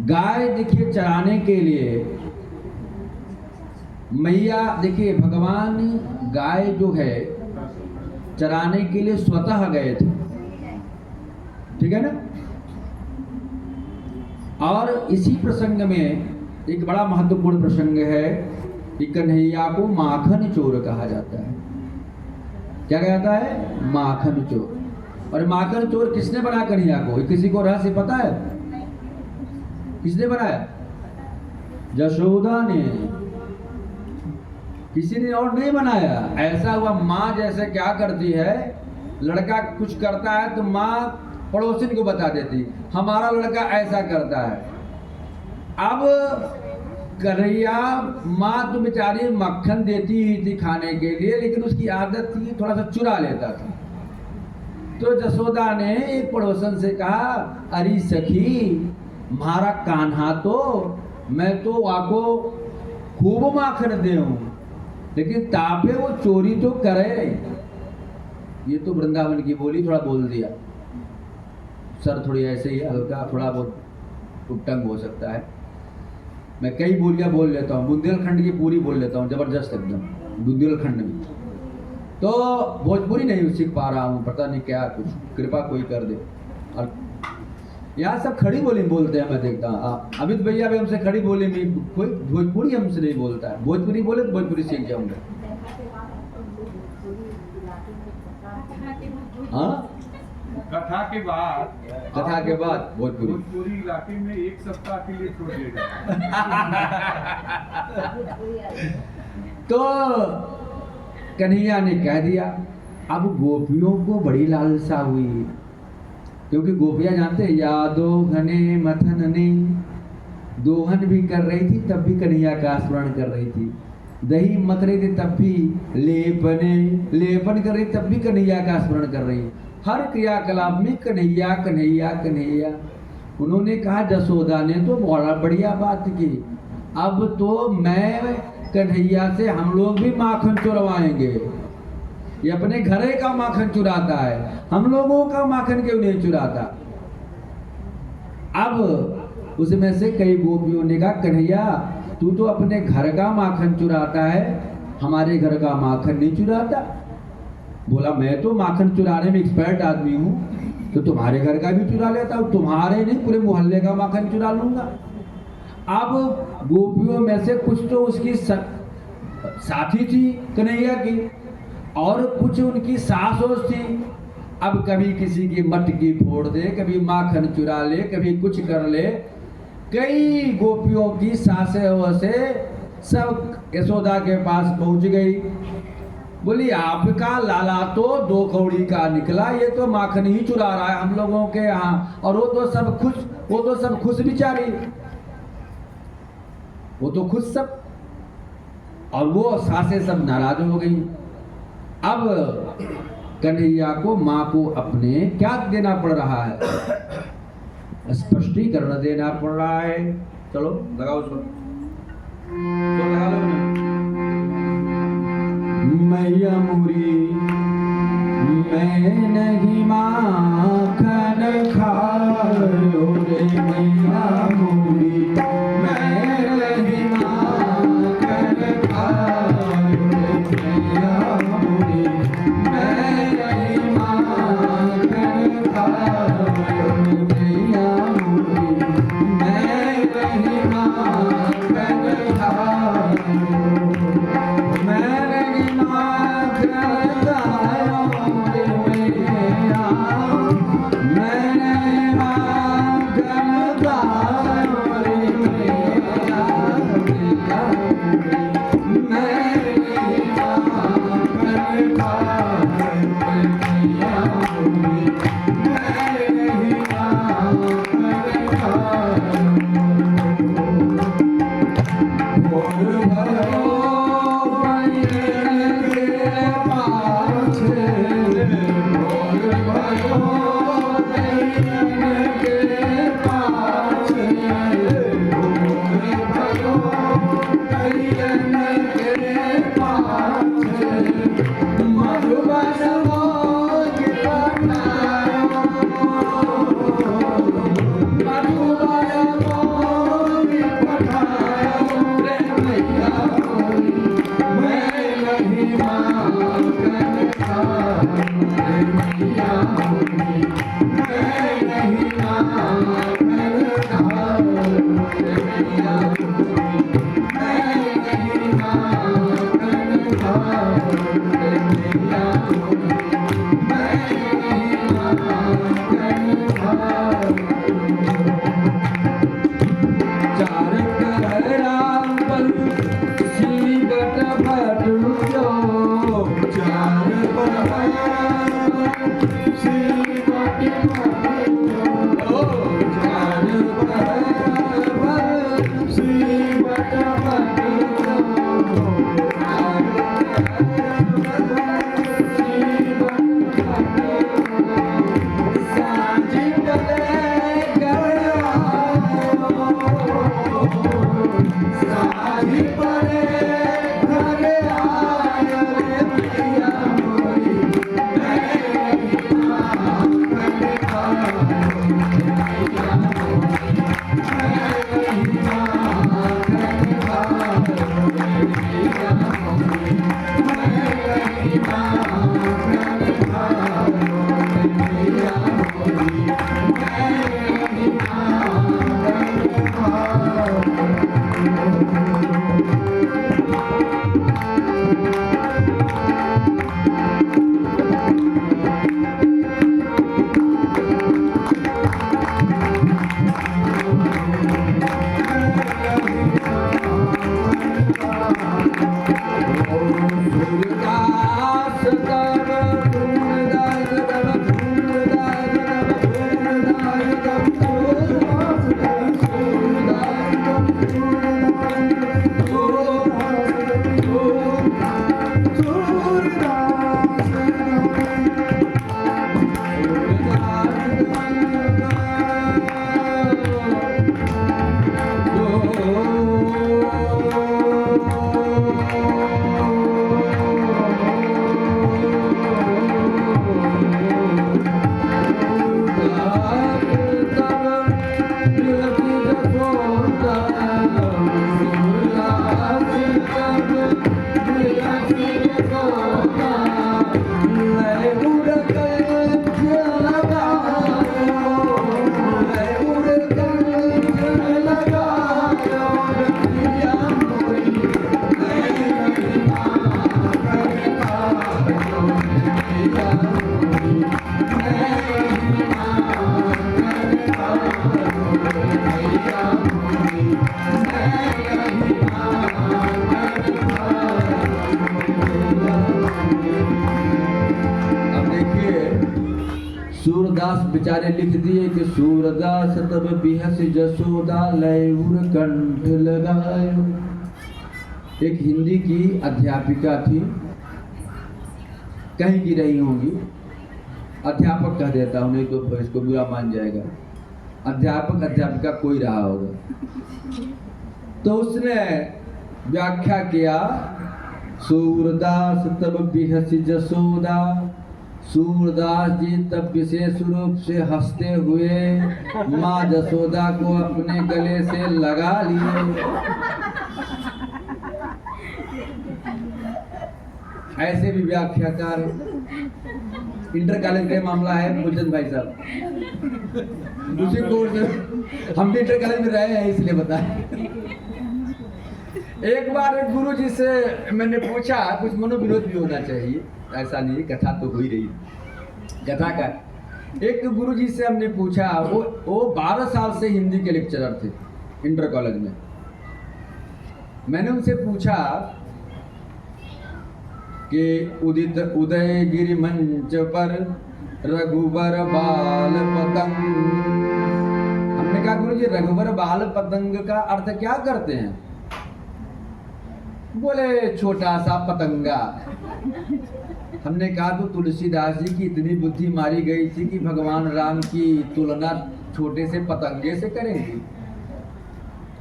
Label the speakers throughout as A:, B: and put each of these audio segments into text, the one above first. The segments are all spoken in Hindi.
A: गाय देखिए चराने के लिए मैया, देखिए भगवान गाय जो है चराने के लिए स्वतः गए थे, ठीक है ना। और इसी प्रसंग में एक बड़ा महत्वपूर्ण प्रसंग है कि कन्हैया को माखन चोर कहा जाता है। क्या कहा जाता है? माखन चोर। और माखन चोर किसने बनाया कन्हैया को? किसी को रहस्य पता है? किसने बनाया? यशोदा ने, किसी ने और नहीं बनाया। ऐसा हुआ, माँ जैसे क्या करती है, लड़का कुछ करता है तो माँ पड़ोसिन को बता देती, हमारा लड़का ऐसा करता है। अब कन्हैया, माँ तो बेचारी मक्खन देती ही थी खाने के लिए, लेकिन उसकी आदत थी थोड़ा सा चुरा लेता था। तो यशोदा ने एक पड़ोसन से कहा, अरे सखी, हमारा कान्हा तो, मैं तो आपको खूब माखन दे हूं, लेकिन तापे वो चोरी तो करे। ये तो वृंदावन की बोली, थोड़ा बोल दिया, सर थोड़ी ऐसे ही हल्का थोड़ा बहुत उट्टंग हो सकता है। मैं कई बोलियां बोल लेता हूँ, बुंदेलखंड की पूरी बोल लेता हूँ, जबरदस्त एकदम बुंदेलखंड में। तो भोजपुरी नहीं सीख पा रहा हूँ, पता नहीं क्या, कुछ कृपा कोई कर दे। और यहाँ सब खड़ी बोली बोलते हैं, मैं देखता हूँ। अमित भैया भी हमसे खड़ी बोली में, कोई भोजपुरी हमसे नहीं बोलता है। भोजपुरी बोले तो भोजपुरी सीख जाऊंगा। हाँ,
B: कथा के बाद,
A: कथा के बाद
B: भोजपुरी इलाके में एक सप्ताह के लिए छोड़ दिया जाए।
A: तो कन्हैया ने कह दिया। अब गोपियों को बड़ी लालसा हुई, क्योंकि गोपियां जानते हैं, यादो घने मथन ने दोहन भी कर रही थी, तब भी कन्हैया का स्मरण कर रही थी। दही मथ रही थी, तब भी लेपन कर रही, तब भी कन्हैया का स्मरण कर रही। हर क्रियाकलाप में कन्हैया कन्हैया कन्हैया। उन्होंने कहा, यशोदा ने तो बड़ा बढ़िया बात की, अब तो मैं कन्हैया से हम लोग भी माखन चुरवाएंगे। ये अपने घरे का माखन चुराता है, हम लोगों का माखन क्यों नहीं चुराता? अब उसमें से कई गोपियों ने कहा, कन्हैया तू तो अपने घर का माखन चुराता है, हमारे घर का माखन नहीं चुराता। बोला, मैं तो माखन चुराने में एक्सपर्ट आदमी हूँ, तो तुम्हारे घर का भी चुरा लेता हूँ, तुम्हारे नहीं पूरे मोहल्ले का माखन चुरा लूंगा। अब गोपियों में से कुछ तो उसकी साथी थी कन्हैया की, और कुछ उनकी सास थी। अब कभी किसी की मटकी फोड़ दे, कभी माखन चुरा ले, कभी कुछ कर ले। कई गोपियों की सासें से सब यशोदा के पास पहुंच गई। बोली, आपका लाला तो 2 कौड़ी का निकला, ये तो माखन ही चुरा रहा है हम लोगों के यहाँ। और वो तो सब खुश बिचारी, वो तो खुश सब, और वो सासें सब नाराज हो गई। अब कन्हैया को, माँ को अपने क्या देना पड़ रहा है? स्पष्टीकरण देना पड़ रहा है। चलो लगाओ उसको, तो लगा लो ना। मैया मुरी मैं नहीं माखन खायो रे, मैया मुरी मैं नहीं माखन खायो रे, मैया मुरी मैं नहीं माखन खायो रे, मैया मुरी मैं नहीं माखन खायो, मैं नहीं माखन खायो रे, मैया चार कहरा पर सीबट भटुरो, चार सूरदास बेचारे लिख दिए कि सूरदास तब बिहस जसोदा लयूर कंठ लगायो। एक हिंदी की अध्यापिका थी, कहीं की रही होंगी, अध्यापक कह देता हूँ नहीं तो इसको बुरा मान जाएगा, अध्यापक अध्यापिका कोई रहा होगा। तो उसने व्याख्या किया सूरदास तब बिहस जसोदा, सूरदास जी तब विशेष रूप से हंसते हुए माँ जसोदा को अपने गले से लगा लिए। ऐसे भी व्याख्याकार इंटर कॉलेज का मामला है गुलचंद भाई साहब, दूसरे कोर्स हम भी इंटर कॉलेज में रहे हैं इसलिए बताए। एक बार एक गुरु जी से मैंने पूछा, कुछ मनोविनोद भी होना चाहिए, ऐसा नहीं कथा तो हो ही रही कथा का। एक गुरु जी से हमने पूछा, वो 12 साल से हिंदी के लेक्चरर थे इंटर कॉलेज में। मैंने उनसे पूछा कि उदित उदयगिरि मंच पर रघुवर बाल पतंग, हमने कहा गुरु जी रघुवर बाल पतंग का अर्थ क्या करते हैं? बोले छोटा सा पतंगा। हमने कहा तो तुलसीदास जी की इतनी बुद्धि मारी गई थी कि भगवान राम की तुलना छोटे से पतंगे से करेंगे?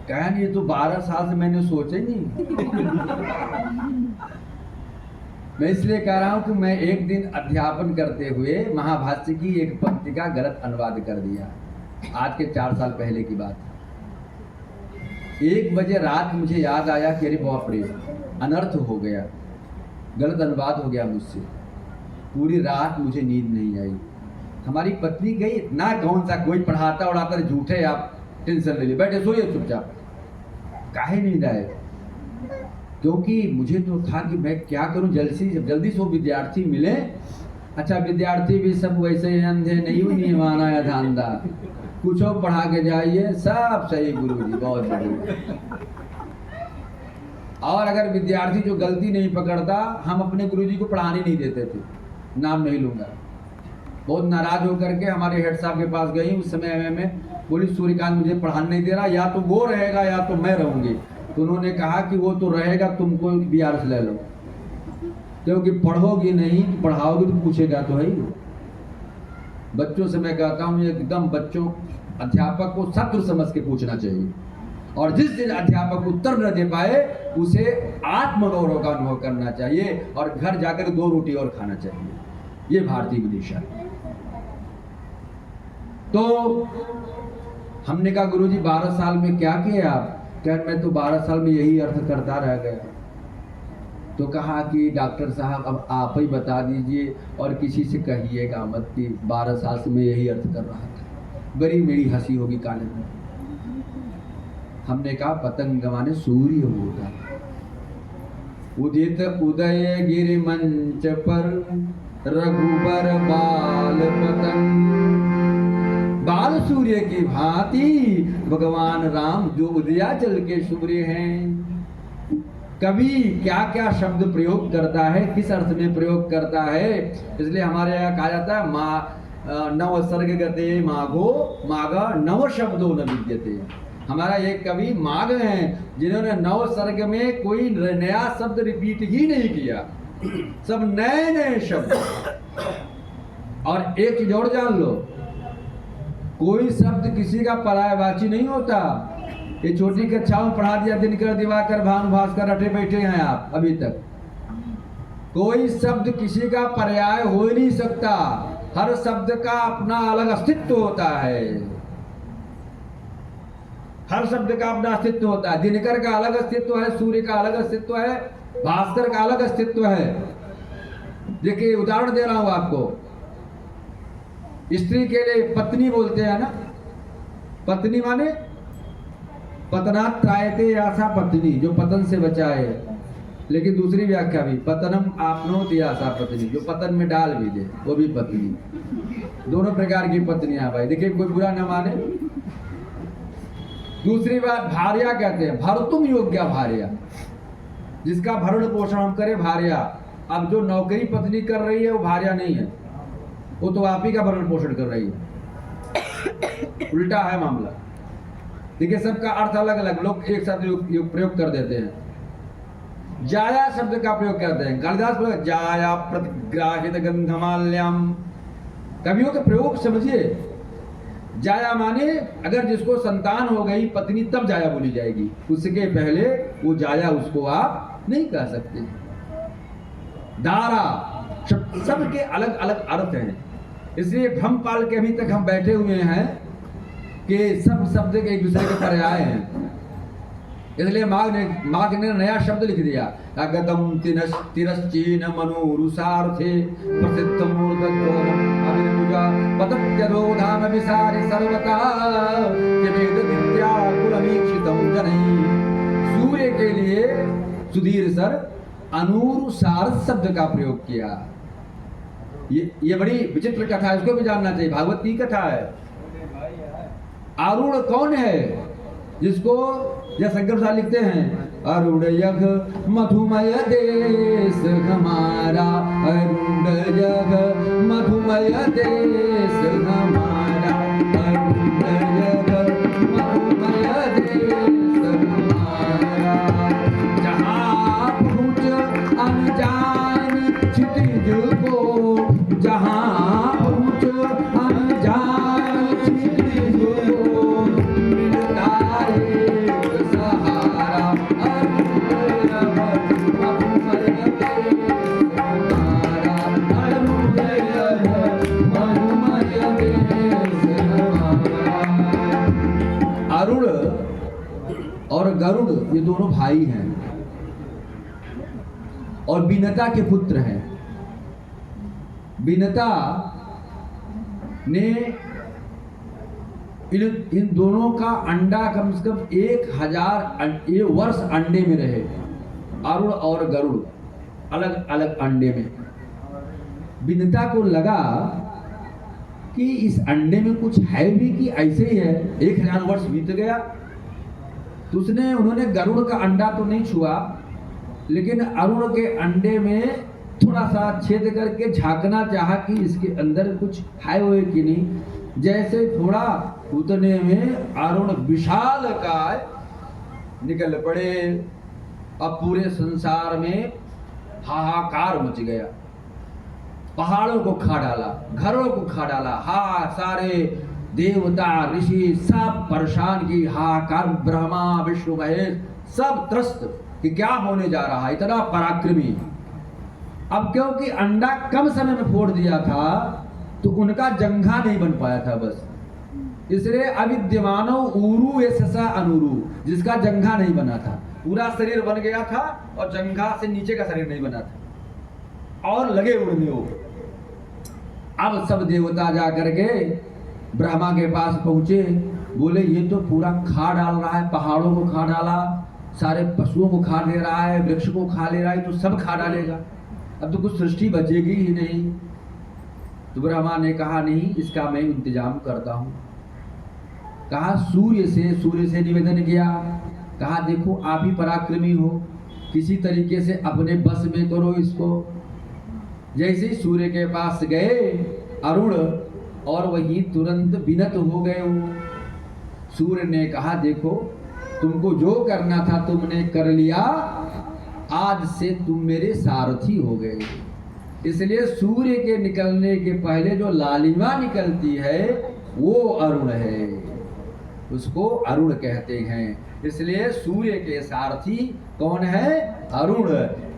A: कहा नहीं, ये तो 12 साल से मैंने सोचा ही नहीं। मैं इसलिए कह रहा हूं कि मैं एक दिन अध्यापन करते हुए महाभाष्य की एक पंक्ति का गलत अनुवाद कर दिया, आज के 4 साल पहले की बात। 1 बजे रात मुझे याद आया कि अरे बाप रे अनर्थ हो गया, गलत अनुवाद हो गया मुझसे। पूरी रात मुझे नींद नहीं आई। हमारी पत्नी गई ना, कौन सा कोई पढ़ाता उड़ाता, झूठे आप टेंशन ले लिए, बैठे सोइए चुपचाप। काहे नींद आए? क्योंकि मुझे तो था कि मैं क्या करूं, जल्दी से वो विद्यार्थी मिले अच्छा, विद्यार्थी भी सब वैसे ही अंधे नहीं माना या धांधा, कुछ और पढ़ा के जाइए, सब सही गुरुजी, बहुत बढ़िया। और अगर विद्यार्थी जो गलती नहीं पकड़ता, हम अपने गुरुजी को पढ़ाने नहीं देते थे, नाम नहीं लूंगा। बहुत नाराज होकर के हमारे हेड साहब के पास गई, उस समय में बोली सूर्यकांत मुझे पढ़ाने नहीं दे रहा, या तो वो रहेगा या तो मैं रहूंगी। तो उन्होंने कहा कि वो तो रहेगा, तुमको BRS ले लो, क्योंकि पढ़ोगी नहीं, पढ़ाओगी तो पूछेगा तो है ही। बच्चों से मैं कहता हूँ एकदम बच्चों, अध्यापक को शत्रु समझ के पूछना चाहिए, और जिस दिन अध्यापक उत्तर न दे पाए उसे आत्मगौरव का अनुभव करना चाहिए और घर जाकर 2 रोटी और खाना चाहिए। ये भारतीय विदिशा। तो हमने कहा गुरुजी 12 साल में क्या किया आप? क्या मैं तो 12 साल में यही अर्थ करता रह गया। तो कहा कि डॉक्टर साहब अब आप ही बता दीजिए और किसी से कहिएगा मत कि 12 साल से मैं यही अर्थ कर रहा था। बड़ी मेरी हंसी होगी कॉलेज में। हमने कहा पतंग माने सूर्य होगा, उदित उदय गिरि मंच पर रघुबर बाल पतंग, बाल सूर्य की भांति भगवान राम जो उदयाचल के सूर्य हैं। कवि क्या क्या शब्द प्रयोग करता है, किस अर्थ में प्रयोग करता है, इसलिए हमारे यहाँ कहा जाता है नव सर्ग गते माघो माघ नव शब्दों न विद्यते। हमारा एक कवि माघ हैं जिन्होंने नव सर्ग में कोई नया शब्द रिपीट ही नहीं किया, सब नए नए शब्द। और एक चीज और जान लो, कोई शब्द किसी का पर्यायवाची नहीं होता। ये छोटी कक्षाओं में पढ़ा दिया दिनकर दिवाकर भानु भास्कर रटे बैठे हैं आप अभी तक। कोई शब्द किसी का पर्याय हो ही नहीं सकता, हर शब्द का अपना अलग अस्तित्व होता है। हर शब्द का अपना अस्तित्व होता है। दिनकर का अलग अस्तित्व है, सूर्य का अलग अस्तित्व है, भास्कर का अलग अस्तित्व है। देखिए उदाहरण दे रहा हूं आपको, स्त्री के लिए पत्नी बोलते हैं ना, पत्नी माने पतनात् त्रायते आशा पत्नी, जो पतन से बचाए। लेकिन दूसरी व्याख्या भी पतनम आपनोति आशा पत्नी, जो पतन में डाल भी दे वो भी पत्नी। दोनों प्रकार की पत्नियां भाई, देखिए कोई बुरा न माने। दूसरी बात भार्या कहते हैं, भरतुम योग्या भार्या, जिसका भरण पोषण हम करें भार्या। अब जो नौकरी पत्नी कर रही है वो भार्या नहीं है, वो तो आप ही का भरण पोषण कर रही है, उल्टा है मामला। देखिए सबका अर्थ अलग अलग, लोग एक साथ प्रयोग कर देते हैं। जाया शब्द का प्रयोग करते हैं, कालिदास बोले जाया प्रतिग्राहित गंधमाल्यम। कवियों के प्रयोग समझिए। जाया माने अगर जिसको संतान हो गई पत्नी तब जाया बोली जाएगी, उसके पहले वो जाया उसको आप नहीं कह सकते। दारा सबके अलग अलग अर्थ हैं, इसलिए भ्रम पाल के अभी तक हम बैठे हुए हैं कि सब शब्द के एक दूसरे के पर्याय हैं। इसलिए माघ ने नया शब्द लिख दिया, अगतम तिरश्चीन मनुरुसार्थे प्रसिद्ध मूर्धत्वम अभिनमुजा पतत्यरोधाम विसारि सर्वता वेद विद्या कुलमीक्षितम जनैः। सूर्य के लिए सुधीर सर अनुरुसार शब्द का प्रयोग किया। ये बड़ी विचित्र कथा है, इसको भी जानना चाहिए, भागवत की कथा है। अरुण कौन है जिसको या शंकर साहब लिखते हैं, अरुण यज्ञ मधुमय देश हमारा, अरुण यज्ञ मधुमय देश हमारा, अरुण यज्ञ मधुमय देश हमारा। जहाँ पहुँच अनजान क्षितिज को, जहाँ पहुँच अनजान क्षितिज को मिलता है सहारा, अरुण और गरुड़ ये दोनों भाई हैं और विनता के पुत्र हैं। विनता ने इन दोनों का अंडा कम से कम 1000 वर्ष अंडे में रहे। अरुण और गरुड़ अलग अलग अंडे में। विनिता को लगा कि इस अंडे में कुछ है भी कि ऐसे ही है। 1000 वर्ष बीत गया तो उन्होंने गरुड़ का अंडा तो नहीं छुआ, लेकिन अरुण के अंडे में थोड़ा सा छेद करके झांकना चाहा कि इसके अंदर कुछ है वो कि नहीं। जैसे थोड़ा उतने में अरुण विशाल काय निकल पड़े। अब पूरे संसार में हाहाकार मच गया, पहाड़ों को खा डाला, घरों को खा डाला। सारे देवता ऋषि सब परेशान की हाहाकार, ब्रह्मा विष्णु महेश सब त्रस्त कि क्या होने जा रहा है, इतना पराक्रमी। अब क्योंकि अंडा कम समय में फोड़ दिया था तो उनका जंघा नहीं बन पाया था बस, इसलिए अविद्यमानो उरु एससा अनुरु, जिसका जंघा नहीं बना था। पूरा शरीर बन गया था और जंघा से नीचे का शरीर नहीं बना था और लगे उड़ने वो। अब सब देवता जा करके ब्रह्मा के पास पहुंचे, बोले ये तो पूरा खा डाल रहा है, पहाड़ों को खा डाला, सारे पशुओं को खा ले रहा है, वृक्ष को खा ले रहा है, तो सब खा डालेगा, अब तो कुछ सृष्टि बचेगी ही नहीं। तो ब्रह्मा ने कहा नहीं, इसका मैं इंतजाम करता हूं। कहा सूर्य से निवेदन किया, कहा देखो आप ही पराक्रमी हो, किसी तरीके से अपने बस में करो इसको। जैसे ही सूर्य के पास गए अरुण, और वही तुरंत विनत हो गए वो। सूर्य ने कहा देखो तुमको जो करना था तुमने कर लिया, आज से तुम मेरे सारथी हो गए। इसलिए सूर्य के निकलने के पहले जो लालिमा निकलती है वो अरुण है, उसको अरुण कहते हैं। इसलिए सूर्य के सारथी कौन है? अरुण।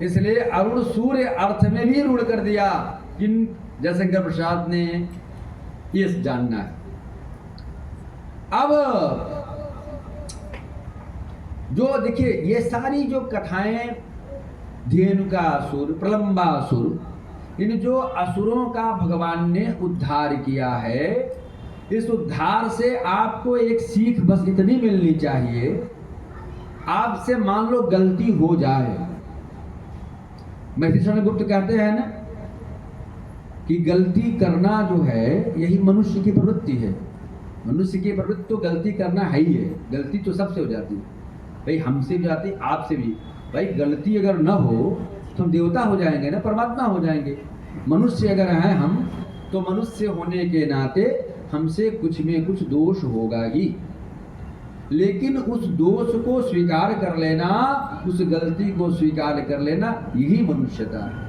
A: इसलिए अरुण सूर्य अर्थ में भी रूढ़ कर दिया। किन जयशंकर प्रसाद ने ये जानना है। अब जो देखिए ये सारी जो कथाएं, धेनुकासुर, प्रलंबासुर, इन जो असुरों का भगवान ने उद्धार किया है, इस उद्धार से आपको एक सीख बस इतनी मिलनी चाहिए, आपसे मान लो गलती हो जाए, महर्षि गुप्त कहते हैं ना कि गलती करना जो है यही मनुष्य की प्रवृत्ति है। मनुष्य की प्रवृत्ति तो गलती करना है ही है, गलती तो सबसे हो जाती है भाई, हमसे भी जाती, आपसे भी। भाई गलती अगर न हो तो हम देवता हो जाएंगे ना, परमात्मा हो जाएंगे। मनुष्य अगर हैं हम, तो मनुष्य होने के नाते हमसे कुछ में कुछ दोष होगा ही, लेकिन उस दोष को स्वीकार कर लेना, उस गलती को स्वीकार कर लेना, यही मनुष्यता है।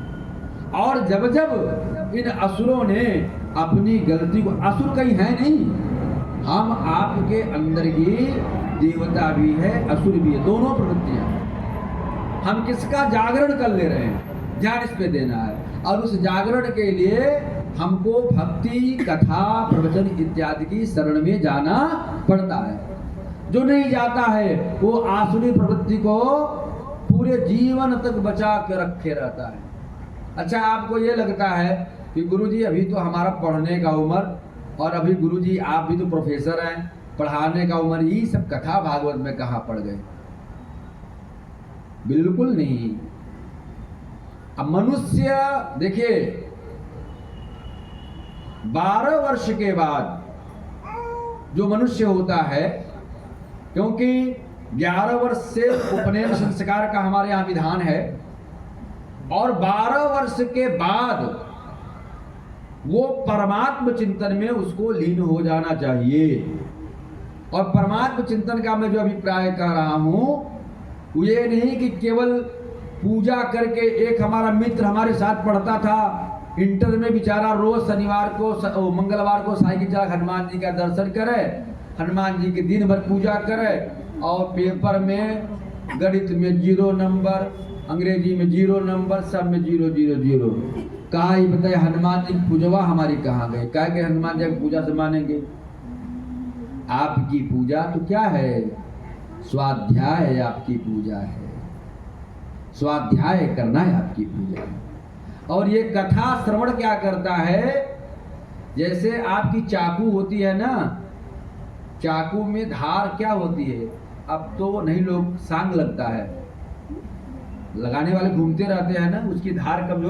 A: और जब जब इन असुरों ने अपनी गलती को, असुर कहीं है नहीं, हम आपके अंदर ही देवता भी है, असुर भी है, दोनों प्रवृत्तियां। हम किसका जागरण कर ले रहे हैं, ध्यान इस पे देना है। और उस जागरण के लिए हमको भक्ति, कथा, प्रवचन इत्यादि की शरण में जाना पड़ता है। जो नहीं जाता है वो आसुरी प्रवृत्ति को पूरे जीवन तक बचा के रखे रहता है। अच्छा, आपको ये लगता है कि गुरुजी अभी तो हमारा पढ़ने का उम्र, और अभी गुरुजी आप भी तो प्रोफेसर हैं, पढ़ाने का उम्र, ये सब कथा भागवत में कहाँ पड़ गए? बिल्कुल नहीं। अब मनुष्य देखिए 12 वर्ष के बाद जो मनुष्य होता है, क्योंकि 11 वर्ष से उपनयन संस्कार का हमारे यहाँ विधान है, और 12 वर्ष के बाद वो परमात्म चिंतन में उसको लीन हो जाना चाहिए। और परमात्म चिंतन का मैं जो अभिप्राय कर रहा हूं वो ये नहीं कि केवल पूजा करके। एक हमारा मित्र हमारे साथ पढ़ता था इंटर में, बेचारा रोज शनिवार को मंगलवार को साइकिल चला हनुमान जी का दर्शन करे, हनुमान जी के दिन भर पूजा करे, और पेपर में गणित में 0 नंबर, अंग्रेजी में 0 नंबर, सब में 0 0 0। कहा ये बताए हनुमान जी की पूजवा हमारी कहाँ गई? क्या के हनुमान जी की पूजा से मानेंगे? आपकी पूजा तो क्या है? स्वाध्याय है, आपकी पूजा है, स्वाध्याय करना है आपकी पूजा। और ये कथा श्रवण क्या करता है? जैसे आपकी चाकू होती है ना, चाकू में धार क्या होती है? अब तो नहीं, लोग सांग लगता है, लगाने वाले घूमते रहते हैं ना, उसकी धार कमजोर